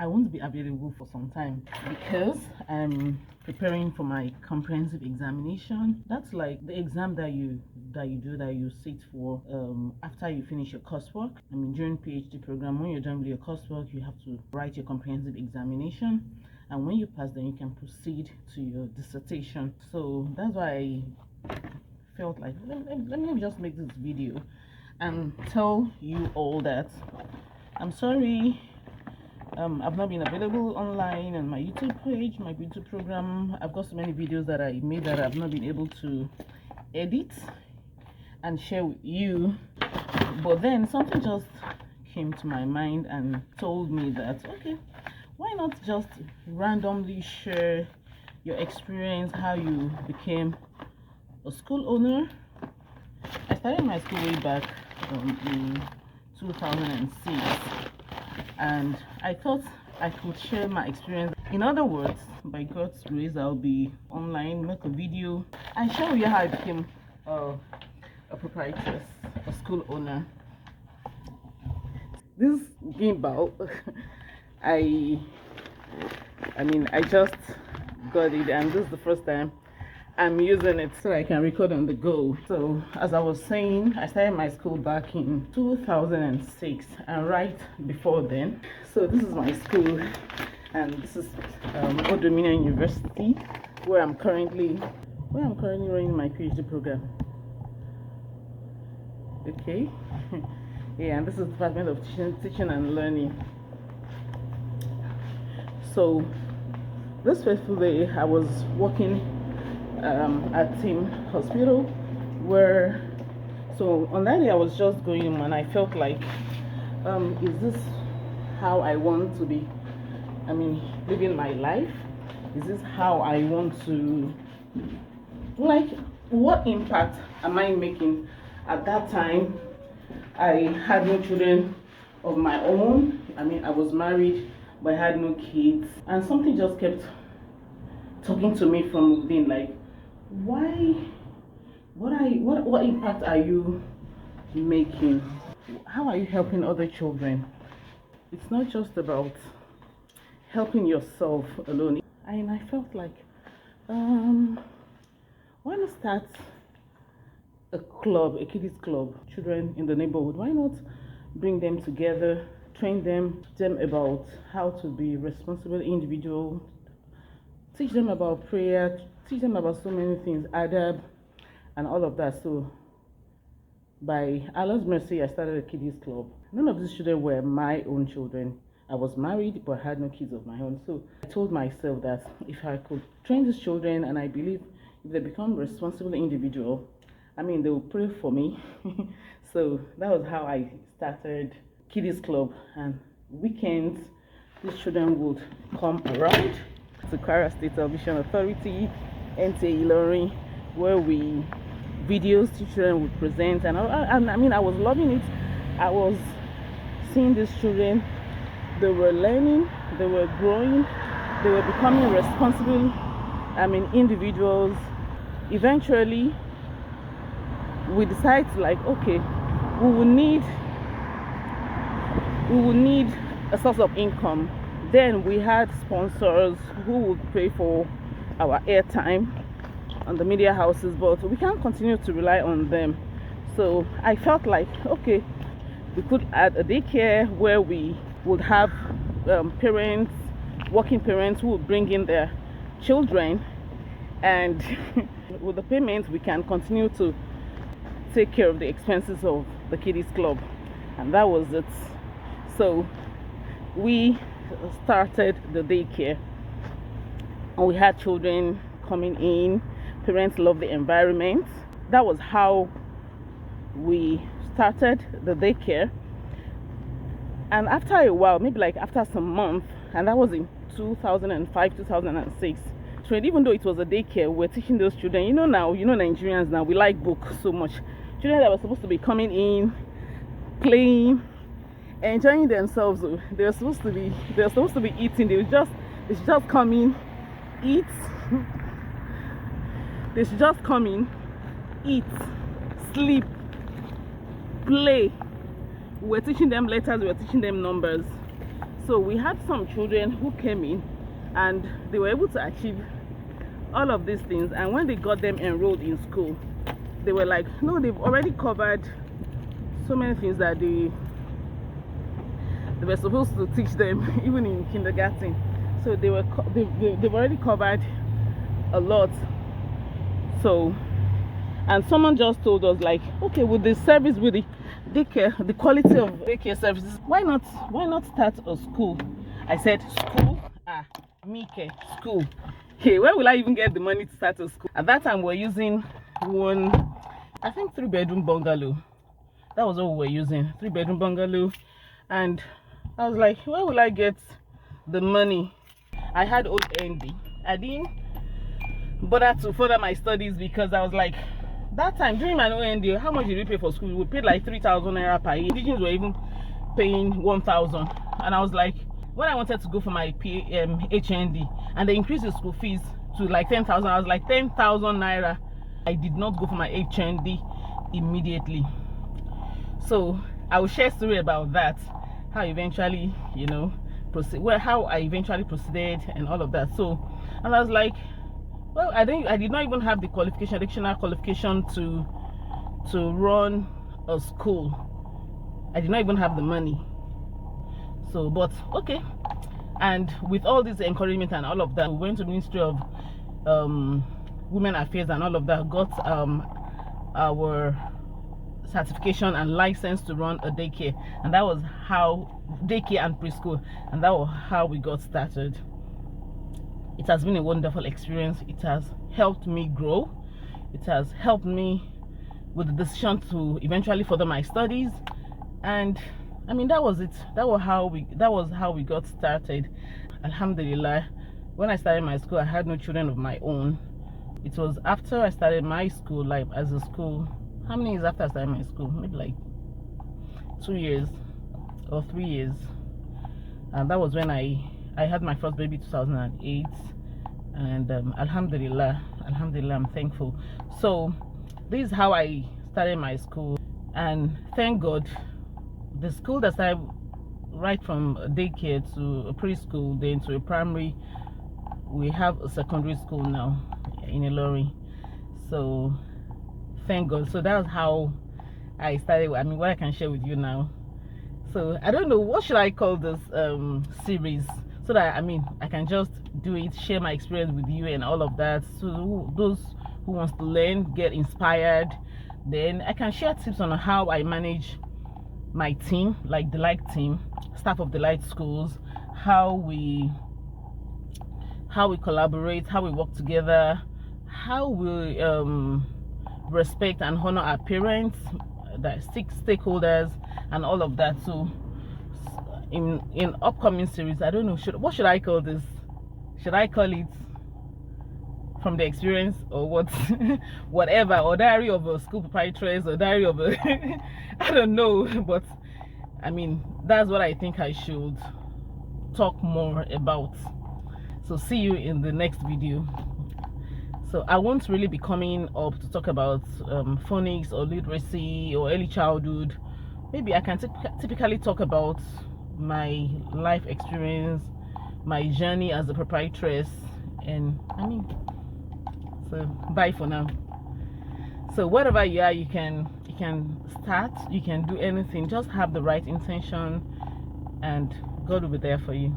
I won't be available for some time because I'm preparing for my comprehensive examination. That's like the exam that you sit for after you finish your coursework. I mean, during PhD program, when you're done with your coursework, you have to write your comprehensive examination, and when you pass, then you can proceed to your dissertation. So that's why I felt like let me just make this video and tell you all that I'm sorry. I've not been available online on my YouTube page, my YouTube program. I've got so many videos that I made that I've not been able to edit and share with you. But then something just came to my mind and told me that, okay, why not just randomly share your experience, how you became a school owner. I started my school way back in 2006, and I thought I could share my experience. In other words, by God's grace, I'll be online, make a video, and show you how I became a proprietress, a school owner. This gimbal, I mean, I just got it, and this is the first time I'm using it so I can record on the go. So as I was saying, I started my school back in 2006, and right before then, so this is my school, and this is Old Dominion University, where I'm currently running my PhD program. Okay. Yeah, and this is the Department of Teaching and Learning. So this fateful day, I was working at Team Hospital, where so on that day I was just going home, and I felt like is this how I want to be, I mean, living my life? Is this how I want to, like, what impact am I making? At that time I had no children of my own. I mean, I was married but I had no kids, and something just kept talking to me from within, like, what impact are you making? How are you helping other children? It's not just about helping yourself alone. And I felt like why not start a club, a kiddies club, children in the neighborhood? Why not bring them together, train them about how to be responsible individual, teach them about prayer, teach them about so many things, adab, and all of that. So by Allah's mercy, I started a kiddies club. None of these children were my own children. I was married but I had no kids of my own. So I told myself that if I could train these children, and I believe if they become responsible individual, I mean, they will pray for me. So that was how I started kiddies club. And weekends, these children would come around to Kwara State Television Authority, NTA Ilorin, where videos children would present, and I mean, I was loving it. I was seeing these children, they were learning, they were growing, they were becoming responsible, I mean, individuals. Eventually we decided, like, okay, we will need a source of income. Then we had sponsors who would pay for our airtime on the media houses, but we can't continue to rely on them. So I felt like, okay, we could add a daycare where we would have parents, working parents, who would bring in their children, and with the payments we can continue to take care of the expenses of the kiddies club. And that was it. So we started the daycare, and we had children coming in. Parents love the environment. That was how we started the daycare. And after a while, maybe like after some months, and that was in 2005, 2006, so even though it was a daycare, we're teaching those children, Nigerians now, we like books so much. Children that were supposed to be coming in, playing, enjoying themselves, they were supposed to be eating. They should just come in, eat. They should just come in, eat, sleep, play. We're teaching them letters, we're teaching them numbers. So we had some children who came in and they were able to achieve all of these things, and when they got them enrolled in school, they were like, no, they've already covered so many things that they were supposed to teach them even in kindergarten. So they've already covered a lot. So, and someone just told us, like, okay, with the service, with the daycare, the quality of daycare services, why not start a school? I said, school? Mike, school. Okay, where will I even get the money to start a school? At that time, we're using one, I think, 3-bedroom bungalow. That was what we were using, 3-bedroom bungalow. And I was like, where will I get the money? I had old ND. I didn't bother to further my studies because I was like, that time during my OND, how much did we pay for school? We paid like 3,000 naira per year. Indigenous were even paying 1,000. And I was like, when I wanted to go for my HND and they increased the school fees to like 10,000, I was like, 10,000 naira. I did not go for my HND immediately. So I will share a story about that, how eventually, you know, how I eventually proceeded and all of that. So, and I was like, well, I did not even have the additional qualification to run a school. I did not even have the money. So, but okay. And with all this encouragement and all of that, we went to the Ministry of Women Affairs and all of that, got our certification and license to run a daycare, and that was how daycare and preschool, and that was how we got started. It has been a wonderful experience. It has helped me grow. It has helped me with the decision to eventually further my studies, and I mean, that was it. That was how we got started. Alhamdulillah. When I started my school, I had no children of my own. It was after I started my school, like as a school. How many years after I started my school? Maybe like 2 years or 3 years. And that was when I had my first baby, 2008. And alhamdulillah, I'm thankful. So this is how I started my school, and thank God, the school that started right from daycare to a preschool, then to a primary. We have a secondary school now in Ilori. So thank God. So that's how I started. I mean, what I can share with you now. So I don't know, what should I call this series, so that I can just do it, share my experience with you and all of that. So those who wants to learn, get inspired, then I can share tips on how I manage my team, like the Light team, staff of the Light schools, how we collaborate, how we work together, how we respect and honor our parents, the stakeholders, and all of that. So in upcoming series, I don't know, what should I call this? Should I call it from the experience, or what? Whatever, or diary of a school proprietress, or diary of a I don't know, but I mean, that's what I think I should talk more about. So see you in the next video. So I won't really be coming up to talk about phonics or literacy or early childhood. Maybe I can typically talk about my life experience, my journey as a proprietress, and so bye for now. So whatever you are, you can start, you can do anything. Just have the right intention, and God will be there for you.